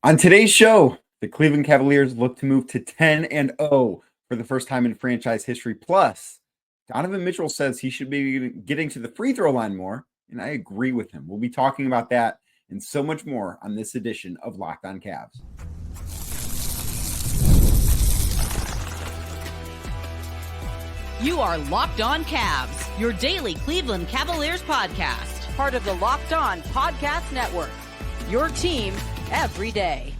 On today's show, the Cleveland Cavaliers look to move to 10-0 for the first time in franchise history. Plus, Donovan Mitchell says he should be getting to the free throw line more, and I agree with him. We'll be talking about that and so much more on this edition of Locked On Cavs. You are Locked On Cavs, your daily Cleveland Cavaliers podcast, part of the Locked On Podcast Network, your team every day.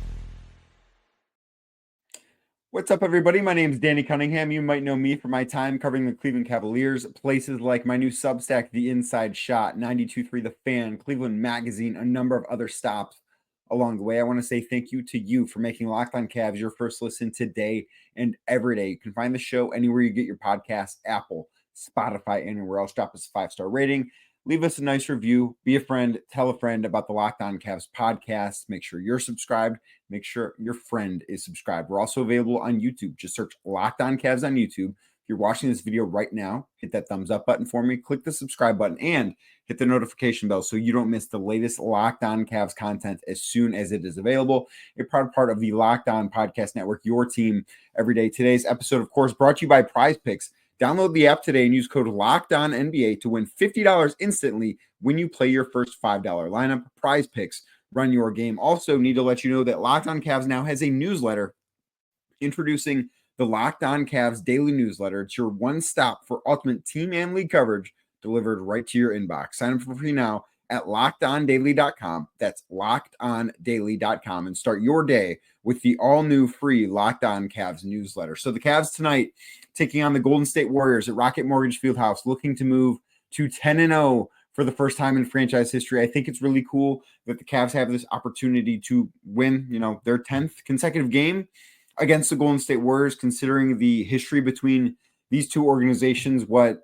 What's up, everybody? My name is Danny Cunningham. You might know me from my time covering the Cleveland Cavaliers, places like my new Substack, The Inside Shot, 92.3 The Fan, Cleveland Magazine, a number of other stops along the way. I want to say thank you to you for making Locked On Cavs your first listen today and every day. You can find the show anywhere you get your podcasts, Apple, Spotify, anywhere else. Drop us a 5-star rating. Leave us a nice review. Be a friend. Tell a friend about the Locked On Cavs podcast. Make sure you're subscribed. Make sure your friend is subscribed. We're also available on YouTube. Just search Locked On Cavs on YouTube. If you're watching this video right now, hit that thumbs up button for me. Click the subscribe button and hit the notification bell so you don't miss the latest Locked On Cavs content as soon as it is available. A proud part of the Locked On Podcast Network, your team every day. Today's episode, of course, brought to you by Prize Picks. Download the app today and use code LOCKEDONNBA to win $50 instantly when you play your first $5 lineup. Prize Picks, run your game. Also need to let you know that Locked On Cavs now has a newsletter introducing the Locked On Cavs daily newsletter. It's your one stop for ultimate team and league coverage delivered right to your inbox. Sign up for free now at LockedOnDaily.com. That's LockedOnDaily.com and start your day with the all-new free Locked On Cavs newsletter. So the Cavs tonight taking on the Golden State Warriors at Rocket Mortgage Fieldhouse, looking to move to 10-0 for the first time in franchise history. I think it's really cool that the Cavs have this opportunity to win, their 10th consecutive game against the Golden State Warriors, considering the history between these two organizations, what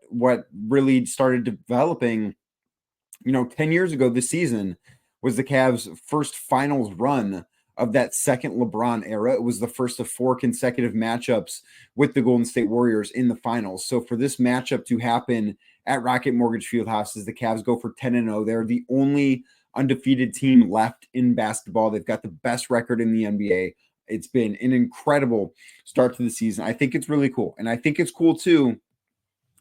really started developing 10 years ago this season was the Cavs' first finals run of that second LeBron era. It was the first of 4 consecutive matchups with the Golden State Warriors in the finals. So for this matchup to happen at Rocket Mortgage Fieldhouse as the Cavs go for 10-0, they're the only undefeated team left in basketball. They've got the best record in the NBA. It's been an incredible start to the season. I think it's really cool. And I think it's cool too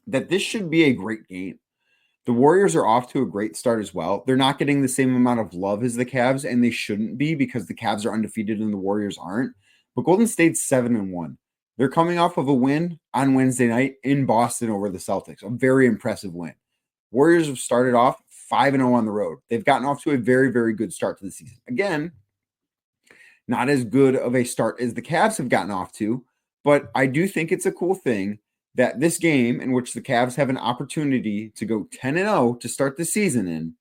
that this should be a great game. The Warriors are off to a great start as well. They're not getting the same amount of love as the Cavs, and they shouldn't be because the Cavs are undefeated and the Warriors aren't. But Golden State's 7-1. They're coming off of a win on Wednesday night in Boston over the Celtics, a very impressive win. Warriors have started off 5-0 on the road. They've gotten off to a very, very good start to the season. Again, not as good of a start as the Cavs have gotten off to, but I do think it's a cool thing that this game in which the Cavs have an opportunity to go 10-0 to start the season in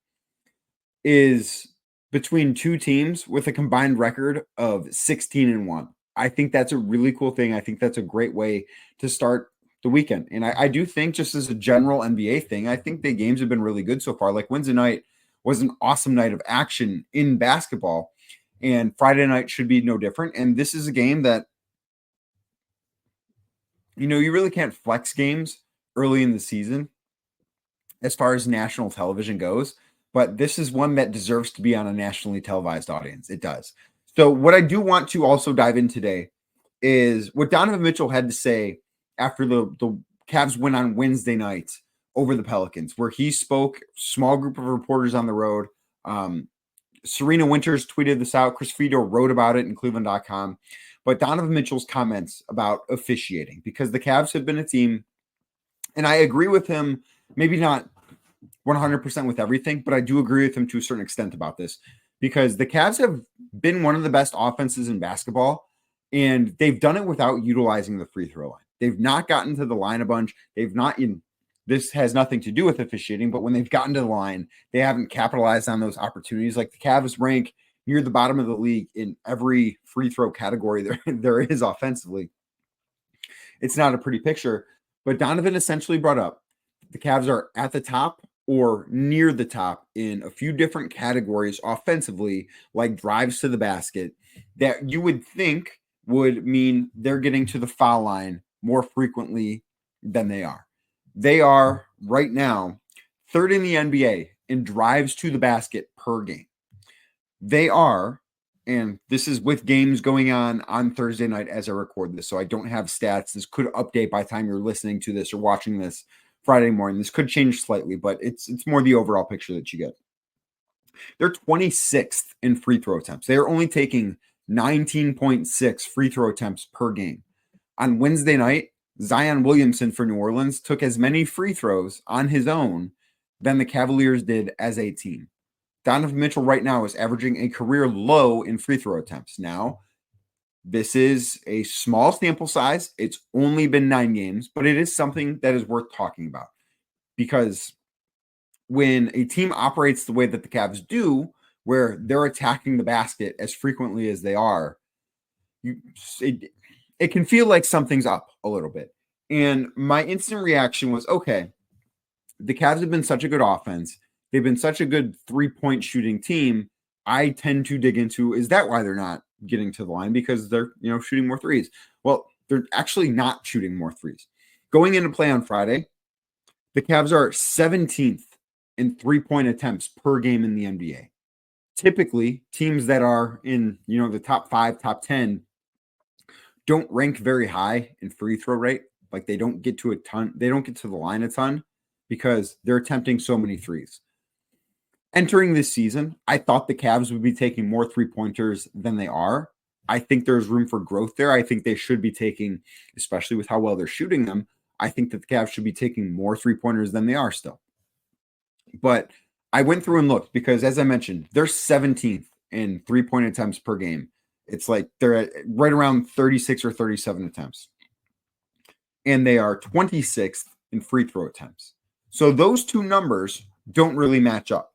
is between two teams with a combined record of 16-1. I think that's a really cool thing. I think that's a great way to start the weekend. And I do think, just as a general NBA thing, I think the games have been really good so far. Like Wednesday night was an awesome night of action in basketball, and Friday night should be no different. And this is a game that you really can't flex games early in the season as far as national television goes, but this is one that deserves to be on a nationally televised audience. It does. So what I do want to also dive in today is what Donovan Mitchell had to say after the Cavs win on Wednesday night over the Pelicans, where he spoke, small group of reporters on the road. Serena Winters tweeted this out. Chris Friedel wrote about it in Cleveland.com. But Donovan Mitchell's comments about officiating, because the Cavs have been a team, and I agree with him, maybe not 100% with everything, but I do agree with him to a certain extent about this, because the Cavs have been one of the best offenses in basketball, and they've done it without utilizing the free throw line. They've not gotten to the line a bunch. This has nothing to do with officiating, but when they've gotten to the line, they haven't capitalized on those opportunities. Like the Cavs rank near the bottom of the league in every free throw category there is offensively. It's not a pretty picture, but Donovan essentially brought up the Cavs are at the top or near the top in a few different categories offensively, like drives to the basket, that you would think would mean they're getting to the foul line more frequently than they are. They are right now third in the NBA in drives to the basket per game. They are, and this is with games going on Thursday night as I record this, so I don't have stats. This could update by the time you're listening to this or watching this Friday morning. This could change slightly, but it's more the overall picture that you get. They're 26th in free throw attempts. They are only taking 19.6 free throw attempts per game. On Wednesday night, Zion Williamson for New Orleans took as many free throws on his own than the Cavaliers did as a team. Donovan Mitchell right now is averaging a career low in free throw attempts. Now, this is a small sample size. It's only been 9 games, but it is something that is worth talking about, because when a team operates the way that the Cavs do, where they're attacking the basket as frequently as they are, it can feel like something's up a little bit. And my instant reaction was, okay, the Cavs have been such a good offense. They've been such a good 3-point shooting team. I tend to dig into, is that why they're not getting to the line? Because they're, shooting more threes. Well, they're actually not shooting more threes. Going into play on Friday, the Cavs are 17th in 3-point attempts per game in the NBA. Typically, teams that are in, the top 5, top 10 don't rank very high in free throw rate. Like, they don't get to the line a ton because they're attempting so many threes. Entering this season, I thought the Cavs would be taking more 3-pointers than they are. I think there's room for growth there. I think they should be taking, especially with how well they're shooting them, I think that the Cavs should be taking more 3-pointers than they are still. But I went through and looked, because as I mentioned, they're 17th in 3-point attempts per game. It's like they're at right around 36 or 37 attempts. And they are 26th in free throw attempts. So those two numbers don't really match up.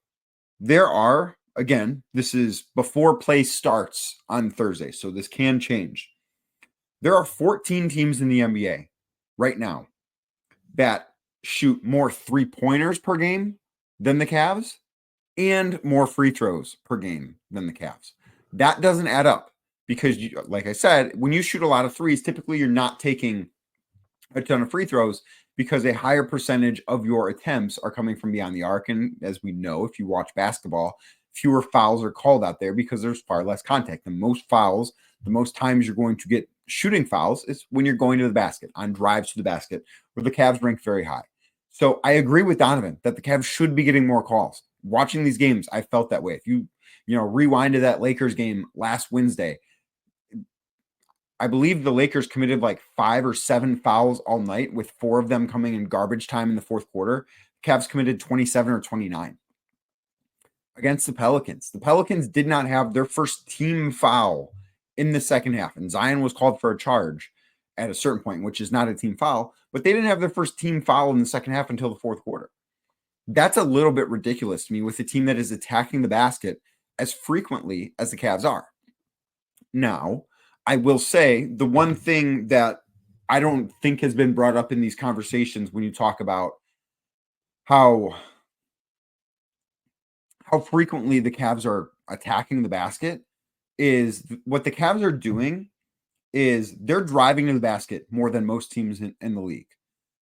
There are, again, this is before play starts on Thursday, so this can change. There are 14 teams in the NBA right now that shoot more 3-pointers per game than the Cavs and more free throws per game than the Cavs. That doesn't add up, because, like I said, when you shoot a lot of threes, typically you're not taking a ton of free throws, because a higher percentage of your attempts are coming from beyond the arc. And as we know, if you watch basketball, fewer fouls are called out there because there's far less contact. The most fouls, the most times you're going to get shooting fouls is when you're going to the basket, on drives to the basket, where the Cavs rank very high. So I agree with Donovan that the Cavs should be getting more calls. Watching these games, I felt that way. If you rewind to that Lakers game last Wednesday, I believe the Lakers committed like 5 or 7 fouls all night, with 4 of them coming in garbage time in the fourth quarter. Cavs committed 27 or 29 against the Pelicans. The Pelicans did not have their first team foul in the second half, and Zion was called for a charge at a certain point, which is not a team foul, but they didn't have their first team foul in the second half until the fourth quarter. That's a little bit ridiculous to me with a team that is attacking the basket as frequently as the Cavs are. Now, I will say the one thing that I don't think has been brought up in these conversations when you talk about how frequently the Cavs are attacking the basket is what the Cavs are doing is they're driving to the basket more than most teams in the league,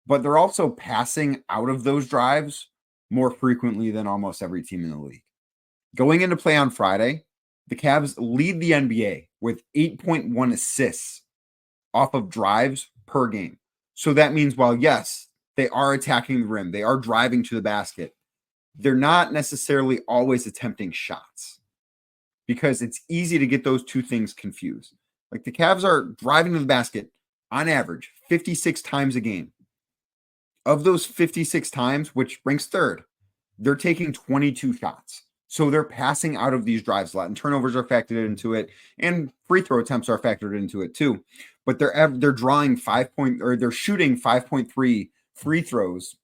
but they're also passing out of those drives more frequently than almost every team in the league. Going into play on Friday, the Cavs lead the NBA with 8.1 assists off of drives per game. So that means, while yes, they are attacking the rim, they are driving to the basket, they're not necessarily always attempting shots, because it's easy to get those two things confused. Like, the Cavs are driving to the basket on average 56 times a game. Of those 56 times, which ranks third, they're taking 22 shots. So they're passing out of these drives a lot, and turnovers are factored into it, and free throw attempts are factored into it too. But they're drawing they're shooting 5.3 free throws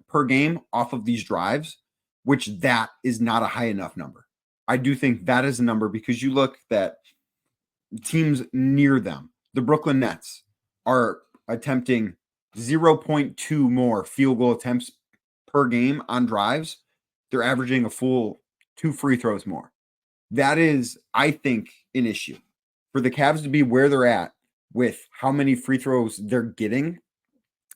per game off of these drives, which that is not a high enough number. I do think that is a number, because you look that teams near them, the Brooklyn Nets, are attempting 0.2 more field goal attempts per game on drives. They're averaging a full 2 free throws more. That is, I think, an issue. For the Cavs to be where they're at with how many free throws they're getting,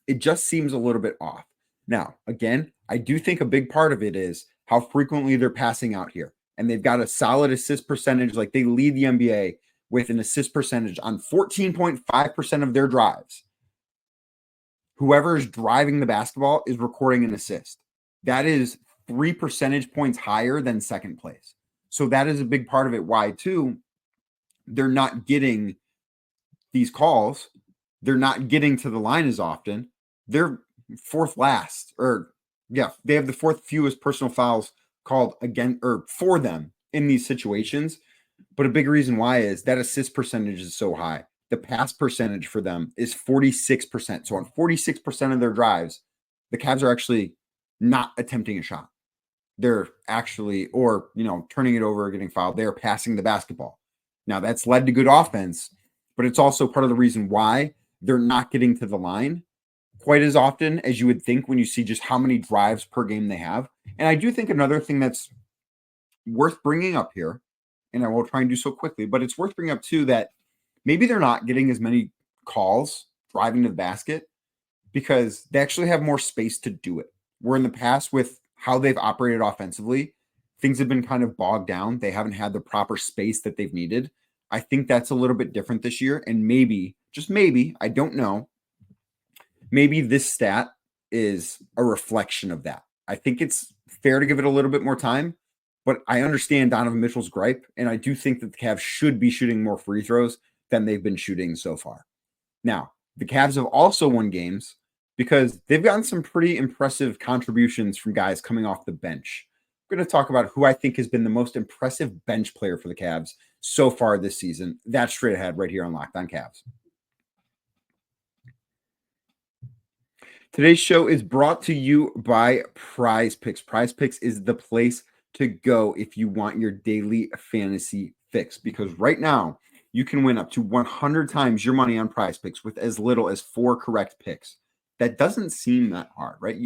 it just seems a little bit off. Now, again, I do think a big part of it is how frequently they're passing out here. and they've got a solid assist percentage. Like they lead the NBA with an assist percentage on 14.5% of their drives. Whoever is driving the basketball is recording an assist. That is 3 percentage points higher than second place. So that is a big part of it. Why, too, they're not getting these calls. They're not getting to the line as often. They're fourth last, they have the fourth fewest personal fouls called again or for them in these situations. But a big reason why is that assist percentage is so high. The pass percentage for them is 46%. So on 46% of their drives, the Cavs are actually not attempting a shot. They're actually, turning it over or getting fouled. They're passing the basketball. Now that's led to good offense, but it's also part of the reason why they're not getting to the line quite as often as you would think when you see just how many drives per game they have. And I do think another thing that's worth bringing up here, and I will try and do so quickly, but it's worth bringing up too that maybe they're not getting as many calls driving to the basket because they actually have more space to do it. Where in the past with how they've operated offensively, things have been kind of bogged down. They haven't had the proper space that they've needed. I think that's a little bit different this year. And maybe, just maybe, I don't know, maybe this stat is a reflection of that. I think it's fair to give it a little bit more time, but I understand Donovan Mitchell's gripe, and I do think that the Cavs should be shooting more free throws than they've been shooting so far. Now, the Cavs have also won games because they've gotten some pretty impressive contributions from guys coming off the bench. We're going to talk about who I think has been the most impressive bench player for the Cavs so far this season. That's straight ahead right here on Locked On Cavs. Today's show is brought to you by Prize Picks. Prize Picks is the place to go if you want your daily fantasy fix, because right now you can win up to 100 times your money on Prize Picks with as little as 4 correct picks. That doesn't seem that hard, right?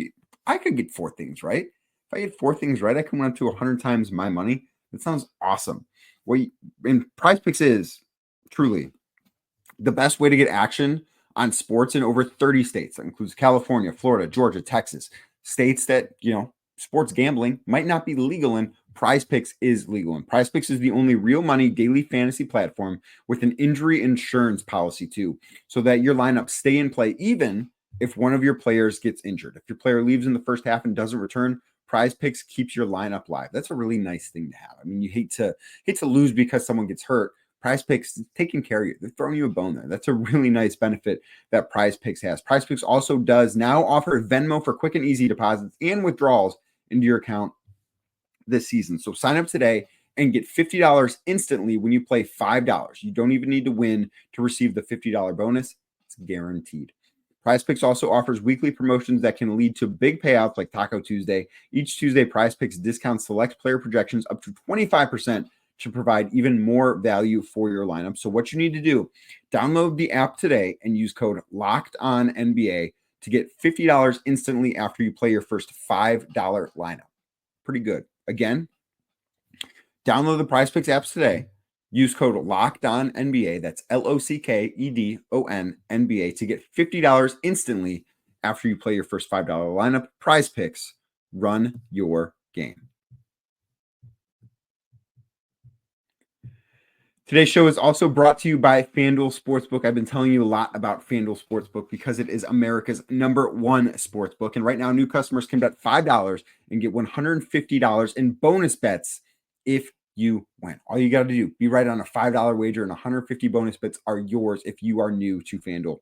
I could get 4 things right. If I get 4 things right, I can win up to 100 times my money. That sounds awesome. And Prize Picks is truly the best way to get action on sports in over 30 states. That includes California, Florida, Georgia, Texas, states that, sports gambling might not be legal in. Prize Picks is legal. And Prize Picks is the only real money daily fantasy platform with an injury insurance policy too, so that your lineups stay in play even if one of your players gets injured. If your player leaves in the first half and doesn't return, Prize Picks keeps your lineup live. That's a really nice thing to have. I mean, you hate to lose because someone gets hurt. Prize Picks is taking care of you. They're throwing you a bone there. That's a really nice benefit that Prize Picks has. Prize Picks also does now offer Venmo for quick and easy deposits and withdrawals into your account this season. So sign up today and get $50 instantly when you play $5. You don't even need to win to receive the $50 bonus. It's guaranteed. Prize Picks also offers weekly promotions that can lead to big payouts like Taco Tuesday. Each Tuesday, Prize Picks discounts select player projections up to 25% to provide even more value for your lineup. So what you need to do, download the app today and use code LOCKEDONNBA to get $50 instantly after you play your first $5 lineup. Pretty good. Again, download the Prize Picks apps today. Use code LOCKEDONNBA. That's LOCKEDONNBA to get $50 instantly after you play your first $5 lineup. Prize Picks. Run your game. Today's show is also brought to you by FanDuel Sportsbook. I've been telling you a lot about FanDuel Sportsbook because it is America's #1 sportsbook. And right now, new customers can bet $5 and get $150 in bonus bets if you win. All you got to do, be right on a $5 wager, and 150 bonus bets are yours if you are new to FanDuel.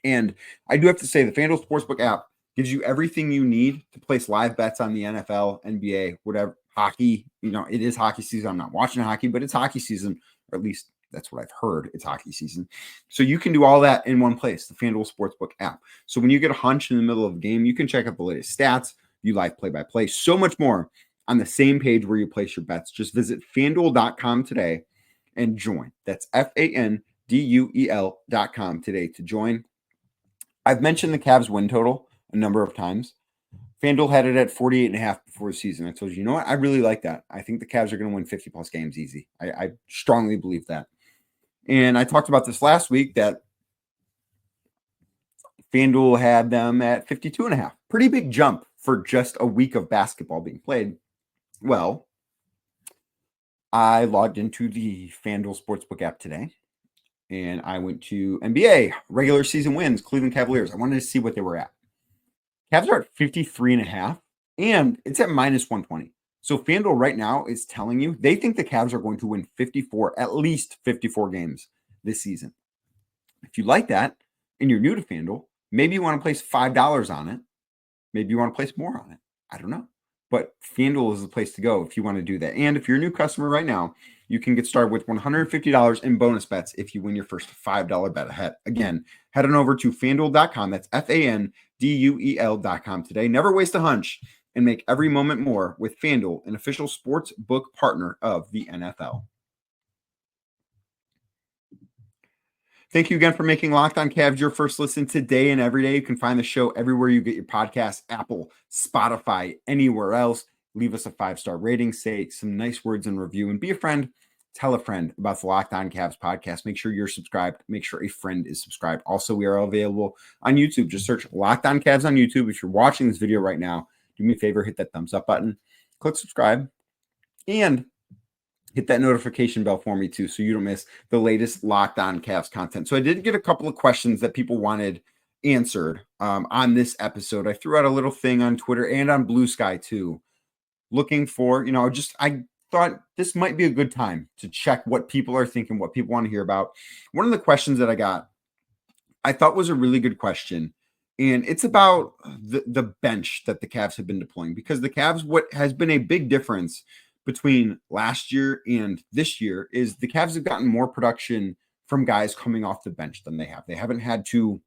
And I do have to say, the FanDuel Sportsbook app gives you everything you need to place live bets on the NFL, NBA, whatever, hockey. It is hockey season. I'm not watching hockey, but it's hockey season. Or at least that's what I've heard. It's hockey season. So you can do all that in one place, the FanDuel Sportsbook app. So when you get a hunch in the middle of a game, you can check out the latest stats, view live play-by-play, so much more on the same page where you place your bets. Just visit FanDuel.com today and join. That's FanDuel.com today to join. I've mentioned the Cavs win total a number of times. FanDuel had it at 48.5 before the season. I told you, what? I really like that. I think the Cavs are going to win 50-plus games easy. I strongly believe that. And I talked about this last week that FanDuel had them at 52.5. Pretty big jump for just a week of basketball being played. Well, I logged into the FanDuel Sportsbook app today, and I went to NBA regular season wins, Cleveland Cavaliers. I wanted to see what they were at. Cavs are at 53.5, and it's at minus 120. So FanDuel right now is telling you they think the Cavs are going to win 54, at least 54 games this season. If you like that and you're new to FanDuel, maybe you want to place $5 on it. Maybe you want to place more on it. I don't know. But FanDuel is the place to go if you want to do that. And if you're a new customer right now, you can get started with $150 in bonus bets if you win your first $5 bet ahead. Again, head on over to FanDuel.com. That's FanDuel.com today. Never waste a hunch and make every moment more with FanDuel, an official sports book partner of the NFL. Thank you again for making Locked On Cavs your first listen today and every day. You can find the show everywhere you get your podcasts, Apple, Spotify, anywhere else. Leave us a 5-star rating, say some nice words and review, and be a friend. Tell a friend about the Locked On Cavs podcast. Make sure you're subscribed. Make sure a friend is subscribed. Also, we are available on YouTube. Just search Locked On Cavs on YouTube. If you're watching this video right now, do me a favor, hit that thumbs up button, click subscribe, and hit that notification bell for me too, so you don't miss the latest Locked On Cavs content. So I did get a couple of questions that people wanted answered on this episode. I threw out a little thing on Twitter and on Blue Sky too, looking for, I thought this might be a good time to check what people are thinking, what people want to hear about. One of the questions that I got, I thought was a really good question. And it's about the bench that the Cavs have been deploying, because the Cavs, what has been a big difference between last year and this year is the Cavs have gotten more production from guys coming off the bench than they have. They haven't had to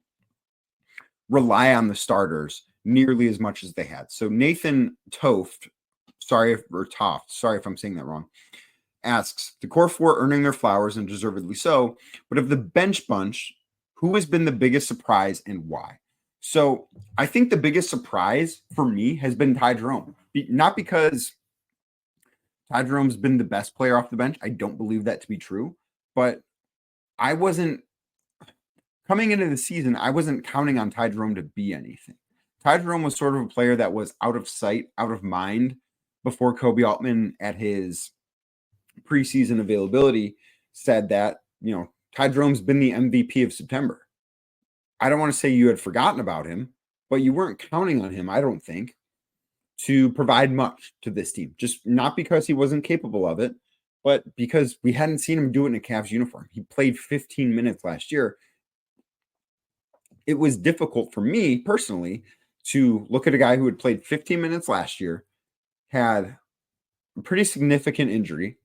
rely on the starters nearly as much as they had. So Nathan Toft, sorry if I'm saying that wrong, asks, the core four earning their flowers and deservedly so, but of the bench bunch, who has been the biggest surprise and why? So I think the biggest surprise for me has been Ty Jerome. Not because Ty Jerome's been the best player off the bench. I don't believe that to be true, but coming into the season, I wasn't counting on Ty Jerome to be anything. Ty Jerome was sort of a player that was out of sight, out of mind before Kobe Altman at his preseason availability said that, Ty Jerome's been the MVP of September. I don't want to say you had forgotten about him, but you weren't counting on him, I don't think, to provide much to this team. Just not because he wasn't capable of it, but because we hadn't seen him do it in a Cavs uniform. He played 15 minutes last year. It was difficult for me personally to look at a guy who had played 15 minutes last year, had a pretty significant injury,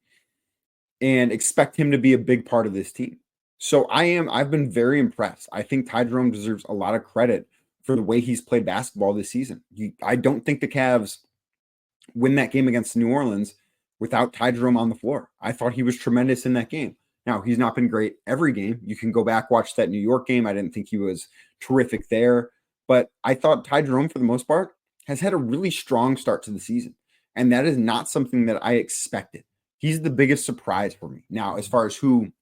and expect him to be a big part of this team. So I've been very impressed. I think Ty Jerome deserves a lot of credit for the way he's played basketball this season. I don't think the Cavs win that game against New Orleans without Ty Jerome on the floor. I thought he was tremendous in that game. Now, he's not been great every game. You can go back, watch that New York game. I didn't think he was terrific there, but I thought Ty Jerome, for the most part, has had a really strong start to the season. And that is not something that I expected. He's the biggest surprise for me. Now, as far as who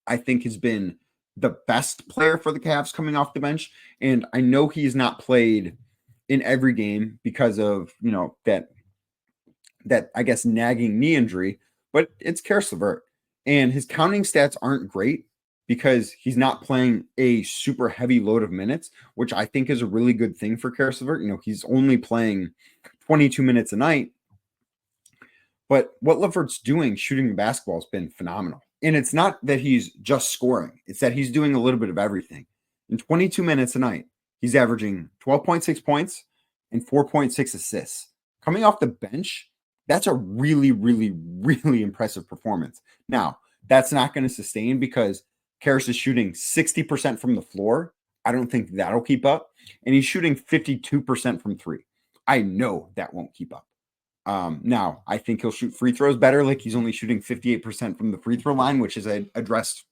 I think has been the best player for the Cavs coming off the bench, and I know he's not played in every game because of, that I guess nagging knee injury, but it's Caris LeVert. And his counting stats aren't great because he's not playing a super heavy load of minutes, which I think is a really good thing for Caris LeVert. He's only playing 22 minutes a night, but what LeVert's doing shooting the basketball has been phenomenal. And it's not that he's just scoring. It's that he's doing a little bit of everything. In 22 minutes a night, he's averaging 12.6 points and 4.6 assists. Coming off the bench, that's a really, really, really impressive performance. Now, that's not going to sustain because Caris is shooting 60% from the floor. I don't think that'll keep up. And he's shooting 52% from three. I know that won't keep up. Now, I think he'll shoot free throws better. Like, he's only shooting 58% from the free throw line, which, as I addressed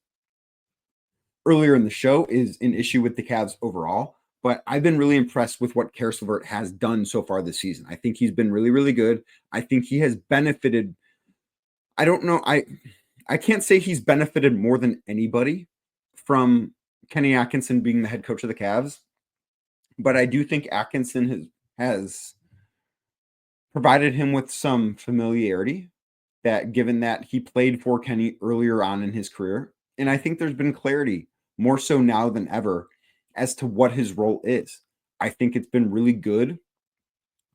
earlier in the show, is an issue with the Cavs overall. But I've been really impressed with what Caris LeVert has done so far this season. I think he's been really, really good. I think he has benefited. I don't know. I can't say he's benefited more than anybody from Kenny Atkinson being the head coach of the Cavs. But I do think Atkinson has provided him with some familiarity that given that he played for Kenny earlier on in his career. And I think there's been clarity more so now than ever as to what his role is. I think it's been really good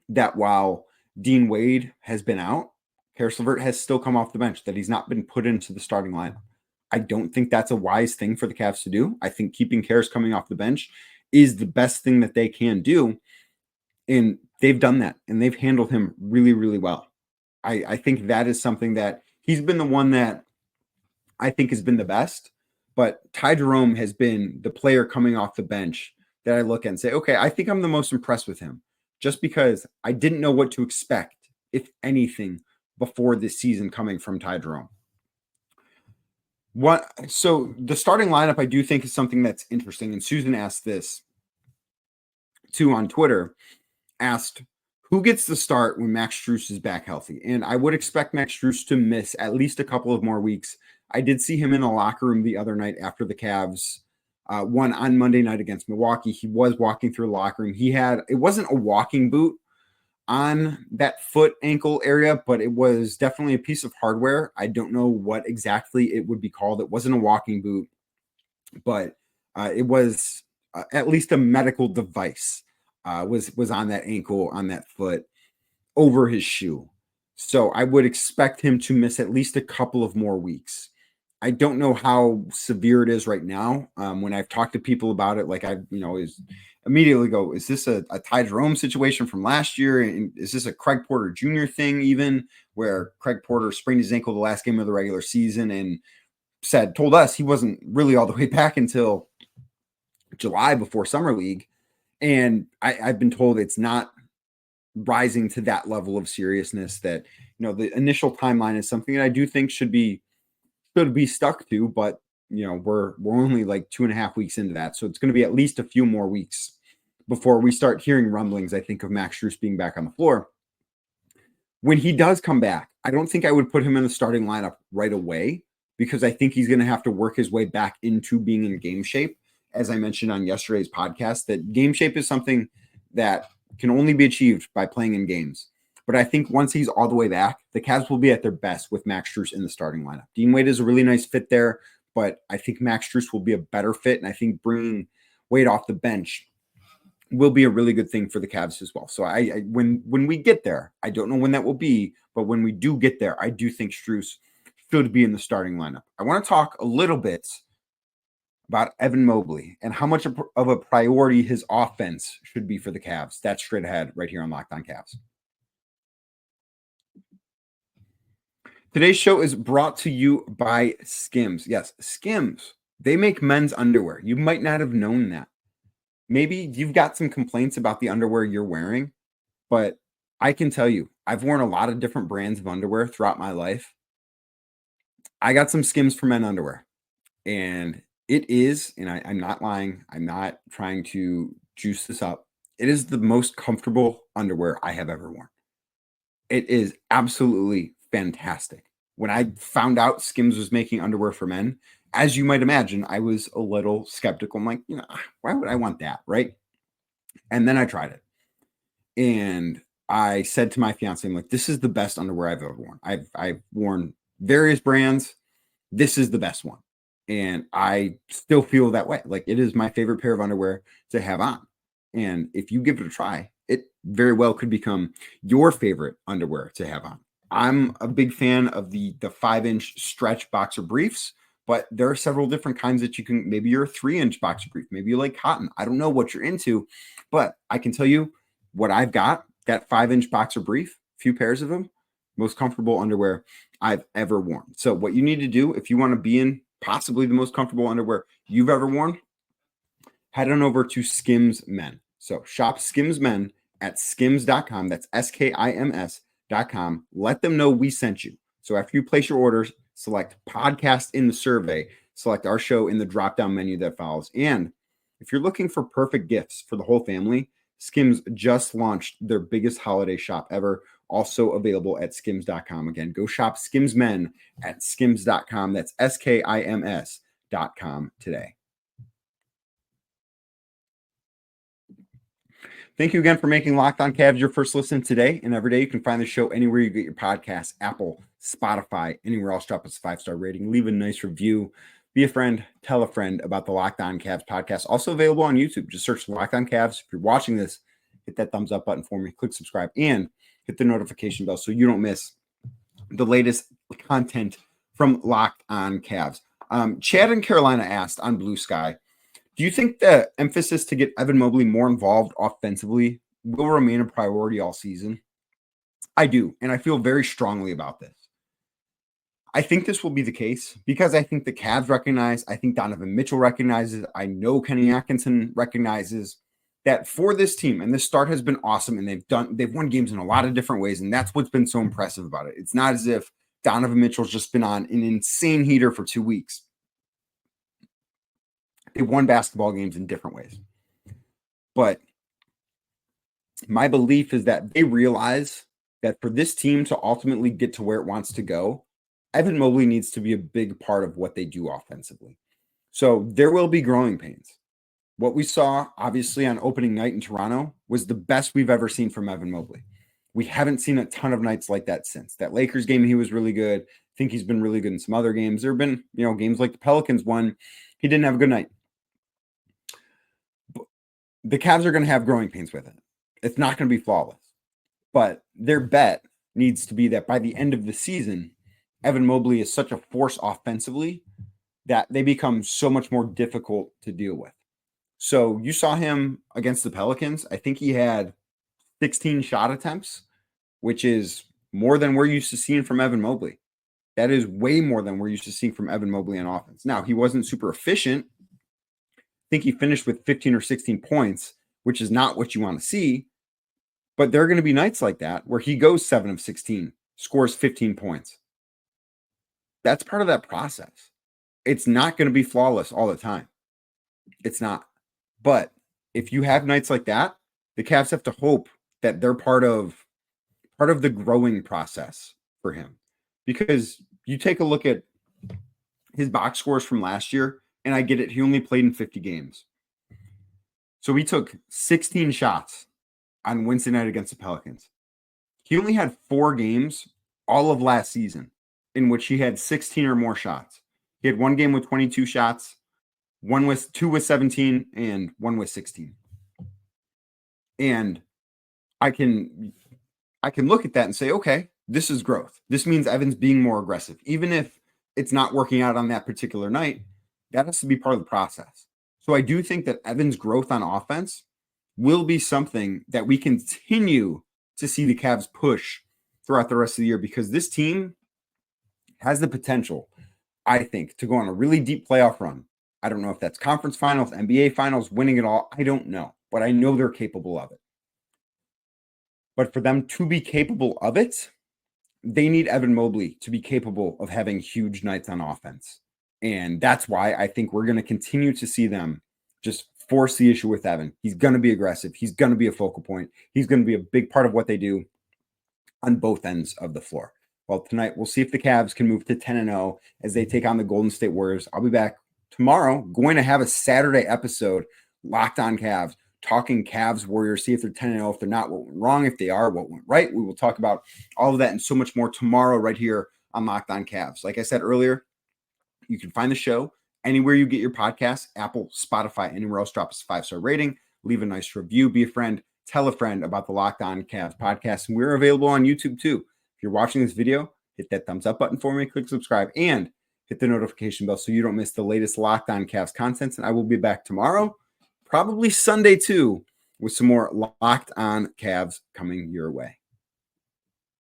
that while Dean Wade has been out, Caris LeVert has still come off the bench, that he's not been put into the starting lineup. I don't think that's a wise thing for the Cavs to do. I think keeping Caris coming off the bench is the best thing that they can do. And they've done that, and they've handled him really, really well. I think that is something that he's been the one that I think has been the best. But Ty Jerome has been the player coming off the bench that I look at and say, okay, I think I'm the most impressed with him, just because I didn't know what to expect, if anything, before this season coming from Ty Jerome. So the starting lineup, I do think, is something that's interesting. And Susan asked this too on Twitter, asked, who gets the start when Max Strus is back healthy? And I would expect Max Strus to miss at least a couple of more weeks. I did see him in the locker room the other night after the Cavs won on Monday night against Milwaukee. He was walking through the locker room. It wasn't a walking boot on that foot ankle area, but it was definitely a piece of hardware. I don't know what exactly it would be called. It wasn't a walking boot, but it was at least a medical device was on that ankle, on that foot, over his shoe. So I would expect him to miss at least a couple of more weeks. I don't know how severe it is right now. When I've talked to people about it, like is immediately go, is this a Ty Jerome situation from last year? And is this a Craig Porter Jr. thing, even where Craig Porter sprained his ankle the last game of the regular season and told us he wasn't really all the way back until July before Summer League. And I've been told it's not rising to that level of seriousness, that, the initial timeline is something that I do think should be stuck to, but we're only like 2.5 weeks into that. So it's going to be at least a few more weeks before we start hearing rumblings, I think, of Max Strus being back on the floor. When he does come back, I don't think I would put him in the starting lineup right away, because I think he's going to have to work his way back into being in game shape. As I mentioned on yesterday's podcast, that game shape is something that can only be achieved by playing in games. But I think once he's all the way back, the Cavs will be at their best with Max Strus in the starting lineup. Dean Wade is a really nice fit there, but I think Max Strus will be a better fit. And I think bringing Wade off the bench will be a really good thing for the Cavs as well. So when we get there, I don't know when that will be, but when we do get there, I do think Strus should be in the starting lineup. I want to talk a little bit about Evan Mobley and how much of a priority his offense should be for the Cavs. That's straight ahead right here on Locked On Cavs. Today's show is brought to you by Skims. Yes, Skims. They make men's underwear. You might not have known that. Maybe you've got some complaints about the underwear you're wearing, but I can tell you, I've worn a lot of different brands of underwear throughout my life. I got some Skims for men underwear, and it is, and I'm not lying, I'm not trying to juice this up, it is the most comfortable underwear I have ever worn. It is absolutely fantastic. When I found out Skims was making underwear for men, as you might imagine, I was a little skeptical. I'm like, why would I want that, right? And then I tried it. And I said to my fiance, I'm like, this is the best underwear I've ever worn. I've worn various brands. This is the best one. And I still feel that way. Like, it is my favorite pair of underwear to have on. And if you give it a try, it very well could become your favorite underwear to have on. I'm a big fan of the 5-inch stretch boxer briefs, but there are several different kinds that you can, maybe you're a 3-inch boxer brief, maybe you like cotton. I don't know what you're into, but I can tell you what I've got, that 5-inch boxer brief, few pairs of them, most comfortable underwear I've ever worn. So what you need to do, if you want to be in possibly the most comfortable underwear you've ever worn, head on over to Skims Men. So shop Skims Men at skims.com. That's SKIMS.com. Let them know we sent you. So after you place your orders, select podcast in the survey, select our show in the drop-down menu that follows. And if you're looking for perfect gifts for the whole family, Skims just launched their biggest holiday shop ever, also available at skims.com. Again, go shop Skims Men at skims.com. That's SKIMS.com today. Thank you again for making Locked On Cavs your first listen today and every day. You can find the show anywhere you get your podcasts: Apple, Spotify, anywhere else. Drop us a 5-star rating. Leave a nice review. Be a friend. Tell a friend about the Locked On Cavs podcast. Also available on YouTube. Just search Locked On Cavs. If you're watching this, hit that thumbs up button for me. Click subscribe and hit the notification bell so you don't miss the latest content from Locked On Cavs. Chad in Carolina asked on Blue Sky, do you think the emphasis to get Evan Mobley more involved offensively will remain a priority all season? I do, and I feel very strongly about this. I think this will be the case because I think the Cavs recognize, I think Donovan Mitchell recognizes, I know Kenny Atkinson recognizes that for this team, and this start has been awesome, and they've won games in a lot of different ways, and that's what's been so impressive about it. It's not as if Donovan Mitchell's just been on an insane heater for 2 weeks. They've won basketball games in different ways. But my belief is that they realize that for this team to ultimately get to where it wants to go, Evan Mobley needs to be a big part of what they do offensively. So there will be growing pains. What we saw, obviously, on opening night in Toronto was the best we've ever seen from Evan Mobley. We haven't seen a ton of nights like that since. That Lakers game, he was really good. I think he's been really good in some other games. There have been, games like the Pelicans one, he didn't have a good night. But the Cavs are going to have growing pains with it. It's not going to be flawless. But their bet needs to be that by the end of the season, Evan Mobley is such a force offensively that they become so much more difficult to deal with. So you saw him against the Pelicans. I think he had 16 shot attempts, which is more than we're used to seeing from Evan Mobley. That is way more than we're used to seeing from Evan Mobley on offense. Now, he wasn't super efficient. I think he finished with 15 or 16 points, which is not what you want to see. But there are going to be nights like that where he goes 7 of 16, scores 15 points. That's part of that process. It's not going to be flawless all the time. It's not. But if you have nights like that, the Cavs have to hope that they're part of the growing process for him. Because you take a look at his box scores from last year, and I get it, he only played in 50 games. So he took 16 shots on Wednesday night against the Pelicans. He only had 4 games all of last season in which he had 16 or more shots. He had 1 game with 22 shots, 2 with 17, and 1 with 16. And I can look at that and say, okay, this is growth. This means Evan's being more aggressive. Even if it's not working out on that particular night, that has to be part of the process. So I do think that Evan's growth on offense will be something that we continue to see the Cavs push throughout the rest of the year, because this team has the potential, I think, to go on a really deep playoff run. I don't know if that's conference finals, NBA finals, winning it all. I don't know, but I know they're capable of it. But for them to be capable of it, they need Evan Mobley to be capable of having huge nights on offense. And that's why I think we're going to continue to see them just force the issue with Evan. He's going to be aggressive. He's going to be a focal point. He's going to be a big part of what they do on both ends of the floor. Well, tonight we'll see if the Cavs can move to 10-0 as they take on the Golden State Warriors. I'll be back tomorrow, going to have a Saturday episode, Locked On Cavs, talking Cavs Warriors, see if they're 10-0, if they're not, what went wrong, if they are, what went right. We will talk about all of that and so much more tomorrow right here on Locked On Cavs. Like I said earlier, you can find the show anywhere you get your podcasts, Apple, Spotify, anywhere else. Drop us a 5-star rating, leave a nice review, be a friend, tell a friend about the Locked On Cavs podcast. And we're available on YouTube too. If you're watching this video, hit that thumbs up button for me, click subscribe, and hit the notification bell so you don't miss the latest Locked On Cavs content. And I will be back tomorrow, probably Sunday too, with some more Locked On Cavs coming your way.